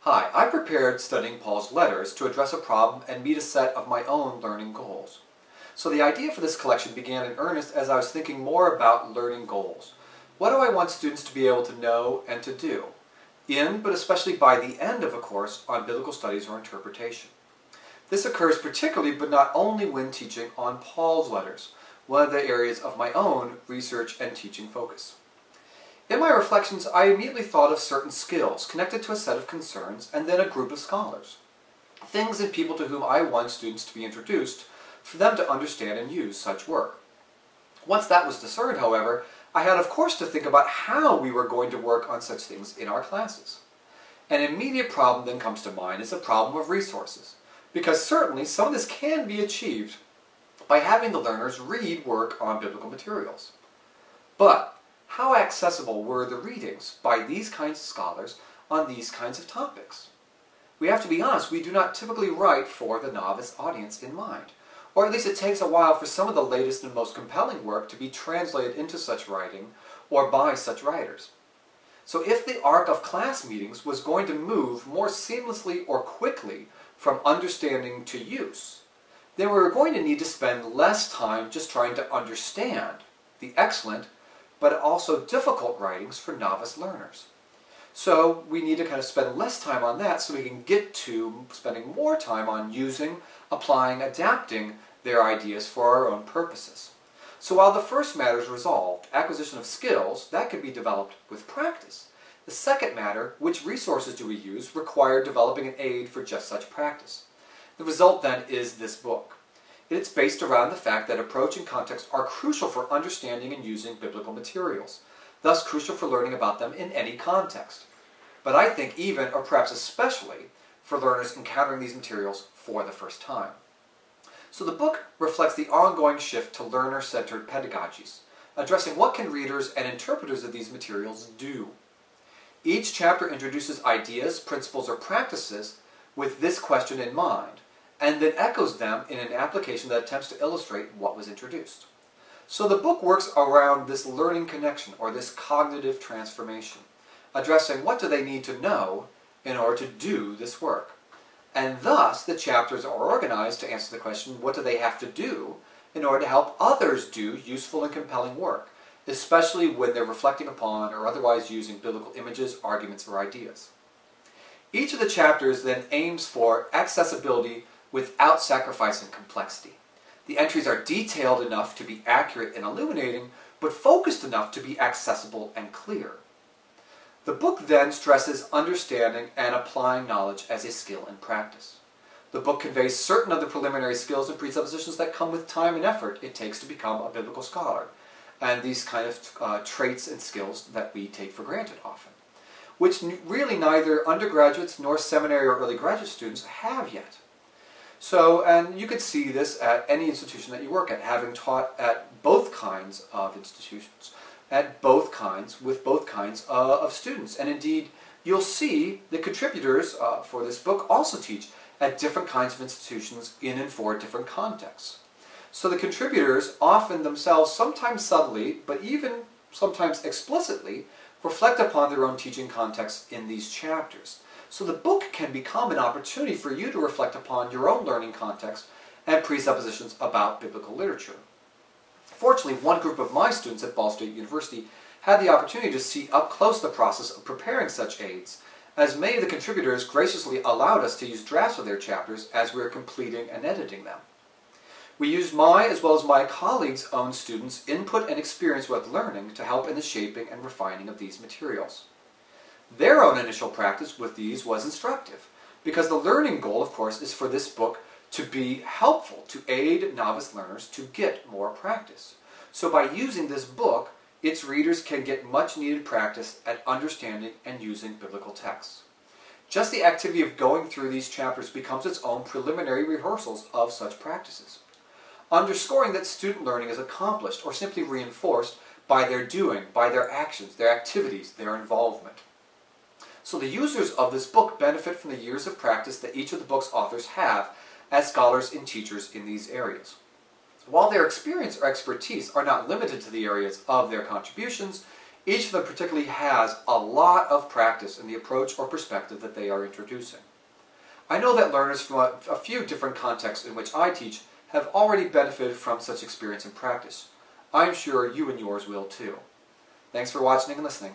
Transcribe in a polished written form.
Hi, I prepared studying Paul's letters to address a problem and meet a set of my own learning goals. So the idea for this collection began in earnest as I was thinking more about learning goals. What do I want students to be able to know and to do, in but especially by the end of a course on biblical studies or interpretation? This occurs particularly but not only when teaching on Paul's letters, one of the areas of my own research and teaching focus. In my reflections, I immediately thought of certain skills connected to a set of concerns and then a group of scholars. Things and people to whom I want students to be introduced for them to understand and use such work. Once that was discerned, however, I had of course to think about how we were going to work on such things in our classes. An immediate problem then comes to mind is the problem of resources, because certainly some of this can be achieved by having the learners read work on biblical materials. But how accessible were the readings by these kinds of scholars on these kinds of topics? We have to be honest, we do not typically write for the novice audience in mind. Or at least it takes a while for some of the latest and most compelling work to be translated into such writing or by such writers. So if the arc of class meetings was going to move more seamlessly or quickly from understanding to use, then we were going to need to spend less time just trying to understand the excellent but also difficult writings for novice learners. So we need to kind of spend less time on that so we can get to spending more time on using, applying, adapting their ideas for our own purposes. So while the first matter is resolved, acquisition of skills, that can be developed with practice. The second matter, which resources do we use, required developing an aid for just such practice. The result then is this book. It's based around the fact that approach and context are crucial for understanding and using biblical materials, thus crucial for learning about them in any context. But I think even, or perhaps especially, for learners encountering these materials for the first time. So the book reflects the ongoing shift to learner-centered pedagogies, addressing what can readers and interpreters of these materials do. Each chapter introduces ideas, principles, or practices with this question in mind, and then echoes them in an application that attempts to illustrate what was introduced. So the book works around this learning connection, or this cognitive transformation, addressing what do they need to know in order to do this work. And thus, the chapters are organized to answer the question, what do they have to do in order to help others do useful and compelling work, especially when they're reflecting upon or otherwise using biblical images, arguments, or ideas. Each of the chapters then aims for accessibility without sacrificing complexity. The entries are detailed enough to be accurate and illuminating, but focused enough to be accessible and clear. The book then stresses understanding and applying knowledge as a skill and practice. The book conveys certain of the preliminary skills and presuppositions that come with time and effort it takes to become a biblical scholar, and these kind of traits and skills that we take for granted often, which really neither undergraduates nor seminary or early graduate students have yet. So, and you could see this at any institution that you work at, having taught at both kinds of institutions, at both kinds, with both kinds of students. And indeed, you'll see the contributors for this book also teach at different kinds of institutions in and for different contexts. So the contributors often themselves, sometimes subtly, but even sometimes explicitly, reflect upon their own teaching context in these chapters. So the book can become an opportunity for you to reflect upon your own learning context and presuppositions about biblical literature. Fortunately, one group of my students at Ball State University had the opportunity to see up close the process of preparing such aids, as many of the contributors graciously allowed us to use drafts of their chapters as we were completing and editing them. We used my, as well as my colleagues' own students' input and experience with learning to help in the shaping and refining of these materials. Their own initial practice with these was instructive, because the learning goal, of course, is for this book to be helpful, to aid novice learners to get more practice. So by using this book, its readers can get much needed practice at understanding and using biblical texts. Just the activity of going through these chapters becomes its own preliminary rehearsals of such practices, underscoring that student learning is accomplished or simply reinforced by their doing, by their actions, their activities, their involvement. So the users of this book benefit from the years of practice that each of the book's authors have as scholars and teachers in these areas. While their experience or expertise are not limited to the areas of their contributions, Each of them particularly has a lot of practice in the approach or perspective that they are introducing. I know that learners from a few different contexts in which I teach have already benefited from such experience and practice. I'm sure you and yours will too. Thanks for watching and listening.